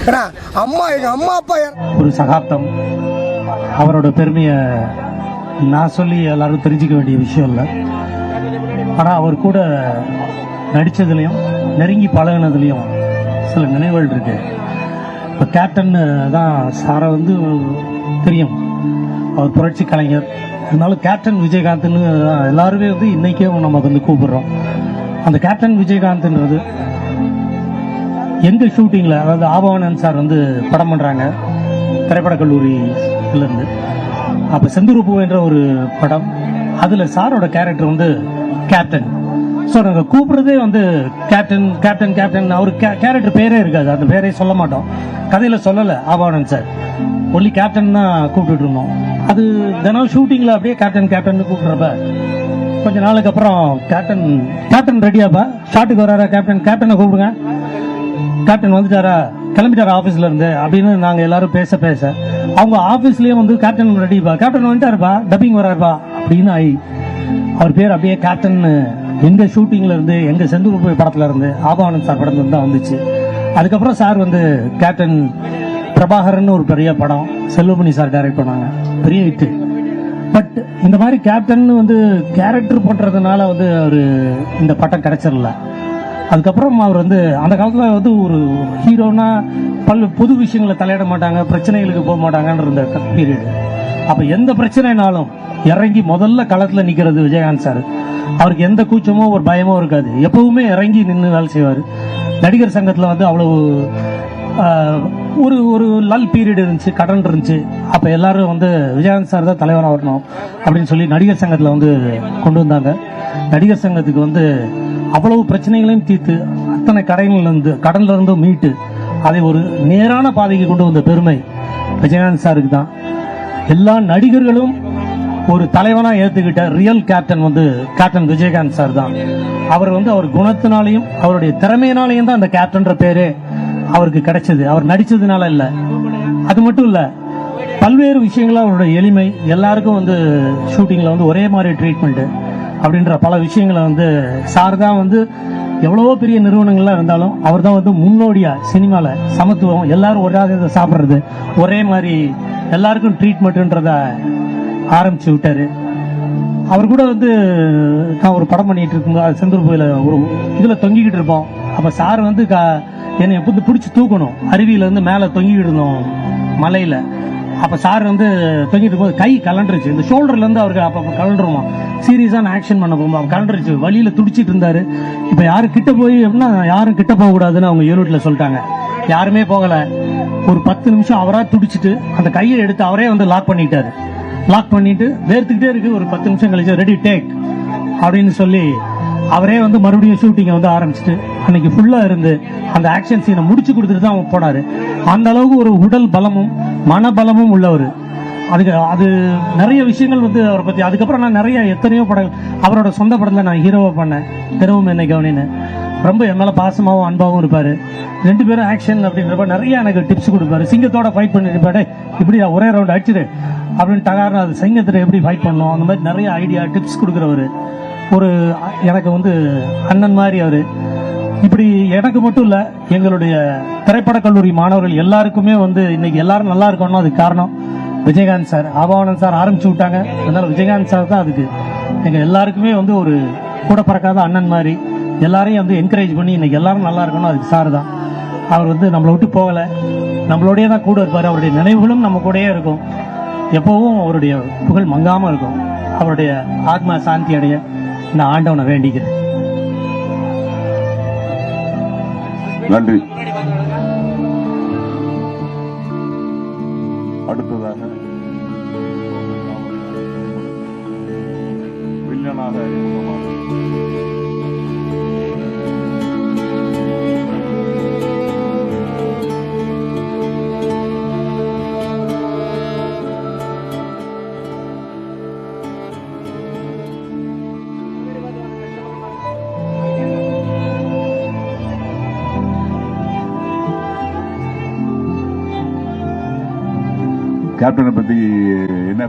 ஏன்னா எங்கள் அம்மா அப்பா ஒரு சகாப்தம். அவரோட பெருமையை நான் சொல்லி எல்லாரும் தெரிஞ்சுக்க வேண்டிய விஷயம் இல்லை. ஆனால் அவர் கூட நடித்ததுலேயும் நெருங்கி பழகினதுலேயும் சில நினைவுகள் இருக்கு. இப்போ கேப்டன் தான் சாரை வந்து தெரியும், அவர் புரட்சி கலைஞர். இருந்தாலும் கேப்டன் விஜயகாந்த்னு எல்லாருமே வந்து இன்னைக்கும் நம்ம வந்து கூப்பிடுறோம். அந்த கேப்டன் விஜயகாந்த்ன்றது எங்க ஷூட்டிங்கில், அதாவது ஆபவானன் சார் வந்து படம் பண்ணுறாங்க திரைப்பட கல்லூரியிலேருந்து. அப்போ செந்தூர் பூ என்ற ஒரு படம், அதில் சாரோட கேரக்டர் வந்து கேப்டன். ஸோ நாங்கள் கூப்பிட்றதே வந்து கேப்டன் கேப்டன் கேப்டன். அவர் கேரக்டர் பேரே இருக்காது, அந்த பேரே சொல்ல மாட்டோம். கதையில் சொல்லலை ஆபவானன் சார், ஒன்லி கேப்டன் தான் கூப்பிட்டுட்டு இருந்தோம். அது தினம் ஷூட்டிங்கில் அப்படியே கேப்டன் கேப்டன் கூப்பிட்றப்ப கொஞ்ச நாளுக்கு அப்புறம் கேப்டன் கேப்டன் ரெடியாப்பா, ஷாட்டுக்கு வராரா கேப்டன், கேப்டனை கூப்பிடுங்க, கேப்டன் வந்துட்டாரா, கிளம்பிட்டாரா ஆஃபீஸ்ல இருந்து அப்படின்னு நாங்கள் எல்லாரும் பேச பேச அவங்க ஆஃபீஸ்லேயே வந்து கேப்டன் ரெடிப்பா, கேப்டன் வந்துட்டாருப்பா, டப்பிங் வராருப்பா அப்படின்னு ஆகி அவர் பேர் அப்படியே கேப்டன் எங்க ஷூட்டிங்ல இருந்து, எங்க செந்தூர் படத்துல இருந்து, ஆபவானந்த் சார் படத்துல இருந்து தான் வந்துச்சு. அதுக்கப்புறம் சார் வந்து கேப்டன் பிரபாகரன் ஒரு பெரிய படம் செல்வமணி சார் டைரக்ட் பண்ணாங்க, பெரிய ஹிட். பட் இந்த மாதிரி கேப்டன் வந்து கேரக்டர் பண்றதுனால வந்து அவர் இந்த பட்டம் கிடைச்சிடல. அதுக்கப்புறம் அவர் வந்து அந்த காலத்தில் வந்து ஒரு ஹீரோனா பொது விஷயங்களை தலையிட மாட்டாங்க, பிரச்சனைகளுக்கு போக மாட்டாங்கன்ற இந்த பீரியடு. அப்போ எந்த பிரச்சனைனாலும் இறங்கி முதல்ல களத்தில் நிற்கிறது விஜயகாந்த் சார். அவருக்கு எந்த கூச்சமோ ஒரு பயமோ இருக்காது, எப்பவுமே இறங்கி நின்று வேலை செய்வார். நடிகர் சங்கத்தில் வந்து அவ்வளவு ஒரு ஒரு லல் பீரியட் இருந்துச்சு, கடன் இருந்துச்சு. அப்போ எல்லாரும் வந்து விஜயகாந்த் சார் தான் தலைவராக வரணும் அப்படின்னு சொல்லி நடிகர் சங்கத்தில் வந்து கொண்டு வந்தாங்க. நடிகர் சங்கத்துக்கு வந்து அவ்வளவு பிரச்சனைகளையும் தீர்த்து அத்தனை கடன்ல இருந்து மீட்டு அதை ஒரு நேரான பாதைக்கு கொண்டு வந்த பெருமை விஜயகாந்த் சாருக்கு தான். எல்லா நடிகர்களும் ஒரு தலைவனா ஏத்துக்கிட்ட ரியல் கேப்டன் வந்து கேப்டன் விஜயகாந்த் சார் தான். அவர் வந்து அவர் குணத்தினாலையும் அவருடைய திறமையினாலையும் தான் அந்த கேப்டன்ற பேரே அவருக்கு கிடைச்சது, அவர் நடிச்சதுனால இல்ல. அது மட்டும் இல்ல, பல்வேறு விஷயங்கள அவருடைய எளிமை, எல்லாருக்கும் வந்து ஷூட்டிங்ல வந்து ஒரே மாதிரி ட்ரீட்மெண்ட் அப்படின்ற பல விஷயங்களை வந்து சார் தான் வந்து எவ்வளவோ பெரிய நிறுவனங்கள்லாம் இருந்தாலும் அவர் தான் வந்து முன்னோடியா சினிமால சமத்துவம், எல்லாரும் ஒரே சாப்பிட்றது, ஒரே மாதிரி எல்லாருக்கும் ட்ரீட்மெண்ட்ன்றத ஆரம்பிச்சு விட்டாரு. அவர் கூட வந்து நான் ஒரு படம் பண்ணிட்டு இருக்கும்போது செந்தூர் கோயில ஒரு இதுல தொங்கிக்கிட்டு இருப்போம். அப்ப சார் வந்து என்னை எப்போ பிடிச்சி தூக்கணும், அருவியில இருந்து மேல தொங்கிக்கிட்டு இருந்தோம் மலையில. அப்ப சார் வந்து தொங்கிட்டு இருக்கும்போது கை கலண்டுருச்சு, இந்த ஷோல்டர்ல இருந்து அவருக்கு அப்ப கலண்டுருமா, சீரியஸான ஆக்ஷன் பண்ண போகும்போது கலண்டுருச்சு, வழியில துடிச்சிட்டு இருந்தாரு. இப்ப யாரும் கிட்ட போய் அப்படின்னா யாரும் கிட்ட போக கூடாதுன்னு அவங்க யூனிட்ல சொல்லிட்டாங்க. யாருமே போகல. ஒரு 10 நிமிஷம் அவரா துடிச்சிட்டு அந்த கையை எடுத்து அவரே வந்து லாக் பண்ணிட்டாரு. லாக் பண்ணிட்டு வேர்த்துக்கிட்டே இருக்கு. ஒரு 10 நிமிஷம் கழிச்சு ரெடி டேக் அப்படின்னு சொல்லி அவரே வந்து மறுபடியும் ஷூட்டிங்கை வந்து ஆரம்பிச்சுட்டு அன்னைக்கு ஃபுல்லா இருந்து அந்த ஆக்ஷன் சீனை முடிச்சு கொடுத்துட்டு தான் அவன் போனாரு. அந்த அளவுக்கு ஒரு உடல் பலமும் மனபலமும் உள்ளவர். அது நிறைய விஷயங்கள் வந்து அவரை பத்தி. அதுக்கப்புறம் நான் நிறைய எத்தனையோ படங்கள் அவரோட சொந்த படத்துல நான் ஹீரோவா பண்ணேன், தினமும் என்னை கவனின்னு. ரொம்ப என் மேல பாசமாவும் அன்பாவும் இருப்பாரு. 2 பேரும் ஆக்ஷன் அப்படின்றப்ப நிறைய எனக்கு டிப்ஸ் கொடுப்பாரு. சிங்கத்தோட ஃபைட் பண்ணிருப்பாரு, இப்படி ஒரே ரவுண்ட் அடிச்சிரு அப்படின்னு டகாரம், அது சிங்கத்துல எப்படி ஃபைட் பண்ணணும், அந்த மாதிரி நிறைய ஐடியா டிப்ஸ் கொடுக்குறவரு. ஒரு எனக்கு வந்து அண்ணன் மாதிரி அவரு. இப்படி எனக்கு மட்டும் இல்ல, எங்களுடைய திரைப்பட கல்லூரி மாணவர்கள் எல்லாருக்குமே வந்து இன்னைக்கு எல்லாரும் நல்லா இருக்கணும். அதுக்கு காரணம் விஜயகாந்த் சார். ஆபவானந்த் சார் ஆரம்பிச்சு விட்டாங்க, அதனால விஜயகாந்த் சார் தான் அதுக்கு எங்க எல்லாருக்குமே வந்து ஒரு கூட பறக்காத அண்ணன் மாதிரி. எல்லாரையும் வந்து என்கரேஜ் பண்ணி இன்னைக்கு எல்லாரும் நல்லா இருக்கணும், அதுக்கு சார் தான். அவர் வந்து நம்மளை விட்டு போகல, நம்மளோடய தான் கூட இருப்பாரு. அவருடைய நினைவுகளும் நம்ம கூடயே இருக்கும். எப்பவும் அவருடைய புகழ் மங்காம இருக்கும். அவருடைய ஆத்மா சாந்தி அடைய நான் ஆண்டவனை வேண்டிக்கிறேன். நன்றி. அடுத்ததாக வில்லனாக கேப்டனை பத்தி என்ன